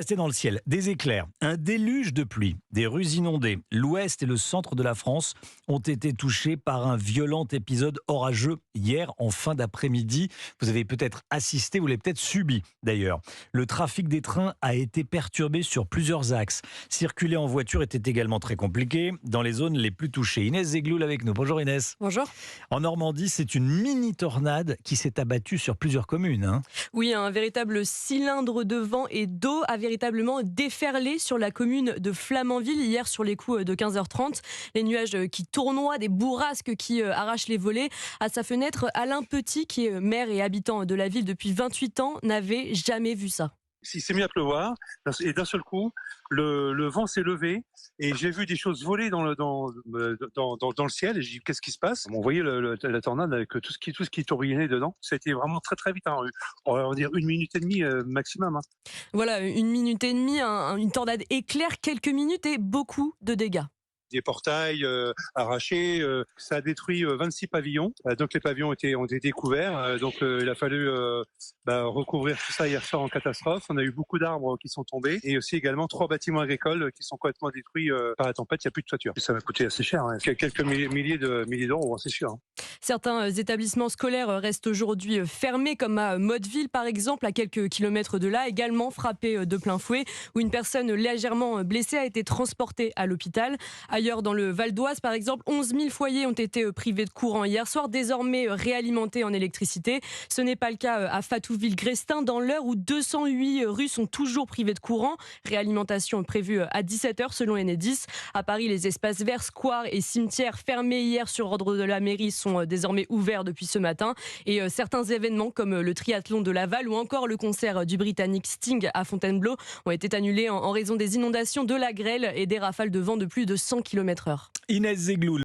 C'était dans le ciel, des éclairs, un déluge de pluie, des rues inondées. L'ouest et le centre de la France ont été touchés par un violent épisode orageux hier en fin d'après-midi. Vous avez peut-être assisté, vous l'avez peut-être subi d'ailleurs. Le trafic des trains a été perturbé sur plusieurs axes. Circuler en voiture était également très compliqué dans les zones les plus touchées. Inès Zegloul avec nous. Bonjour Inès. Bonjour. En Normandie, c'est une mini-tornade qui s'est abattue sur plusieurs communes, hein. Oui, un véritable cylindre de vent et d'eau a véritablement déferlé sur la commune de Flamanville hier sur les coups de 15h30. Les nuages qui tournoient, des bourrasques qui arrachent les volets. À sa fenêtre, Alain Petit, qui est maire et habitant de la ville depuis 28 ans, n'avait jamais vu ça. Il s'est mis à pleuvoir et d'un seul coup, le vent s'est levé et j'ai vu des choses voler dans le ciel et j'ai dit qu'est-ce qui se passe. On voyait la tornade avec tout ce qui tourbillonnait dedans. Ça a été vraiment très très vite, hein. On va dire 1 minute et demie maximum, hein. Voilà, 1 minute et demie, une tornade éclair, quelques minutes et beaucoup de dégâts. Des portails arrachés, ça a détruit 26 pavillons. Donc les pavillons ont été couverts. Donc il a fallu recouvrir tout ça hier soir en catastrophe. On a eu beaucoup d'arbres qui sont tombés et aussi également 3 bâtiments agricoles qui sont complètement détruits par la tempête. Il n'y a plus de toiture. Et ça va coûter assez cher, hein. Quelques milliers d'euros, c'est sûr, hein. Certains établissements scolaires restent aujourd'hui fermés, comme à Motteville par exemple, à quelques kilomètres de là, également frappé de plein fouet, où une personne légèrement blessée a été transportée à l'hôpital. Ailleurs dans le Val d'Oise par exemple, 11 000 foyers ont été privés de courant hier soir, désormais réalimentés en électricité. Ce n'est pas le cas à Fatouville-Grestin, dans l'Eure où 208 rues sont toujours privées de courant. Réalimentation prévue à 17h selon Enedis. À Paris, les espaces verts, squares et cimetières fermés hier sur ordre de la mairie sont désormais ouverts depuis ce matin. Et certains événements comme le triathlon de Laval ou encore le concert du Britannique Sting à Fontainebleau ont été annulés en raison des inondations, de la grêle et des rafales de vent de plus de 100 km/h. Inès Zegloul.